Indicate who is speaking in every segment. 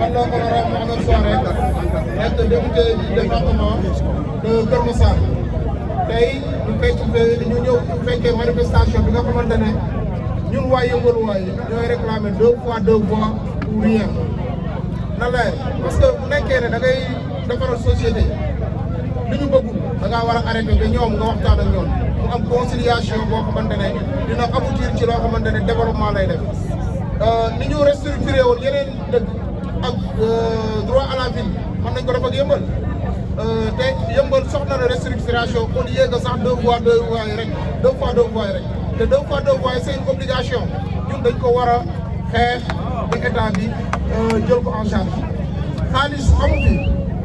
Speaker 1: man la honorable Mohamed Souaré nekk député du département de Keur Massar tey ñu ñëw fekkee manifestation bi nga xamante ne ñun waa Yeumbeul waay ñooy réclamer 2 fois 2 voix pour rien na leer parce que bu nekkee ne da ngay defaral société li ñu bëggul da ngaa war a arrêté ba ñoom nga waxtaan ak ñoom mu am conciliation boo xamante ne dina aboutir ci loo xamante ne développement lay def ni ñu restructuré woon yeneen dëkk ak droit à la ville mën nañ ko def ak Yeumbeul te Yeumbeul soxla na restructuration au lieu que sax 2 fois 2 voix yi rek 2 fois 2 voix yi rek te 2 fois 2 voix yi c'est une obligation ñun dañ ko war a xeex ba état bi jël ko en charge xaalis amu fi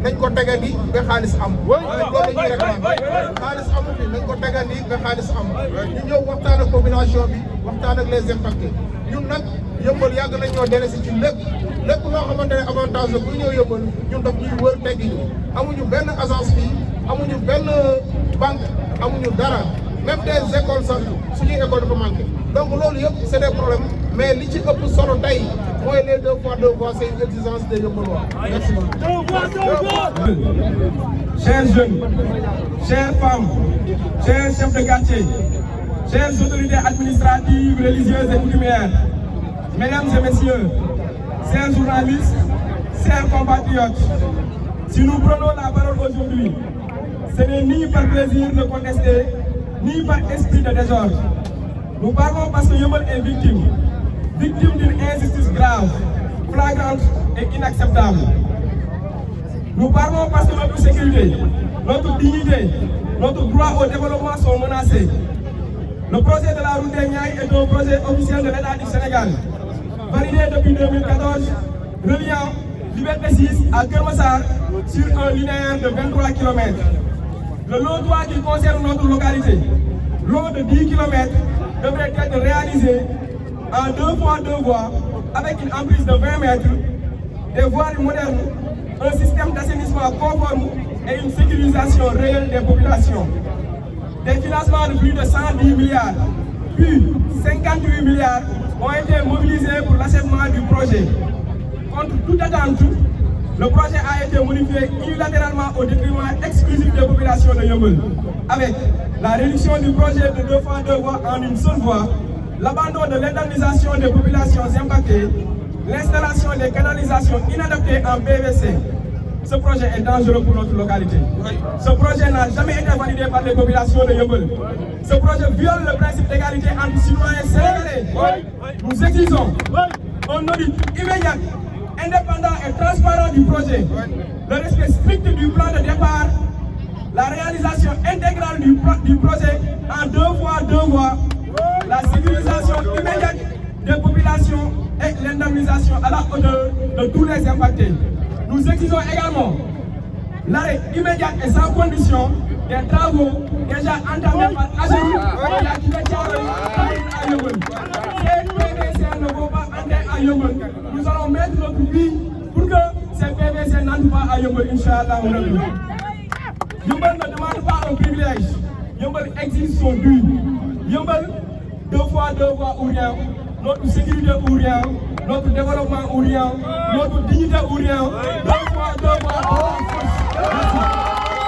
Speaker 1: nañ ko tegandi ba xaalis am. loolu la ñuy réclamer xaalis amu fi nañ ko tegandi ba xaalis am ñu ñëw waxtaan ak population bi waxtaan ak les impactés ñun nag Yeumbeul yàgg nañ ñoo délaissé ci lépp loo xamante ne avantage la bu ñëw Yeumbeul ñun daf ñuy wër teggi ñu amuñu benn agence fii amuñu benn banque amuñu dara même des écoles sax suñuy école dafa manqué donc loolu yëpp c'est des problèmes mais li ci ëpp solo tey mooy les 2 fois 2 voix c'est une exigence des Yeumbeullois. Merci beaucoup.
Speaker 2: Chers jeunes, chères femmes, chers chefs de quartier, chères autorités administratives, religieuses et coutumières, mesdames et messieurs, chers journalistes, chers compatriotes, si nous prenons la parole aujourd'hui, ce n'est ni par plaisir de contester, ni par esprit de désordre. Nous parlons parce que Yeumbeul est victime d'une injustice grave, flagrante et inacceptable. Nous parlons parce que notre sécurité, notre dignité, notre droit au développement sont menacés. Le projet de la route des Niayes est un projet officiel de l'État du Sénégal, validé depuis 2014, reliant Liberté 6 à Keur Massar sur un linéaire de 23 km. Le long droit qui concerne notre localité, long de 10 km, devrait être réalisé en 2 fois 2 voies avec une emprise de 20 mètres, des voiries modernes, un système d'assainissement conforme et une sécurisation réelle des populations. Des financements de plus de 110 milliards, puis 58 milliards ont été mobilisés pour l'achèvement du projet. Contre toute attente, le projet a été modifié unilatéralement au détriment exclusif des populations de Yeumbeul, avec la réduction du projet de 2 fois 2 voies en une seule voie, l'abandon de l'indemnisation des populations impactées, l'installation des canalisations inadaptées en PVC. Ce projet est dangereux pour notre localité. Ce projet n'a jamais été validé par les populations de Yeumbeul. Ce projet viole le principe d'égalité entre citoyens sénégalais. Nous exigeons un audit immédiat, indépendant et transparent du projet, le respect strict du plan de départ, la réalisation intégrale du projet en 2 fois 2 voies, la sécurisation immédiate des populations et l'indemnisation à la hauteur de tous les impactés. Nous exigeons également l'arrêt immédiat et sans condition des travaux déjà entamés par AGEROUTE et la Djidah Thiaroye à Yeumbeul. Ces PVC ne vont pas entrer à Yeumbeul. Nous allons mettre notre vie pour que ces PVC n'entrent pas à Yeumbeul, Inch'Allah. Yeumbeul ne demande pas un privilège. Yeumbeul exige son dû. Yeumbeul, 2 fois 2 voies ou rien, notre sécurité ou rien, notre développement ou rien, notre dignité ou rien, 2 fois 2 voies ou rien.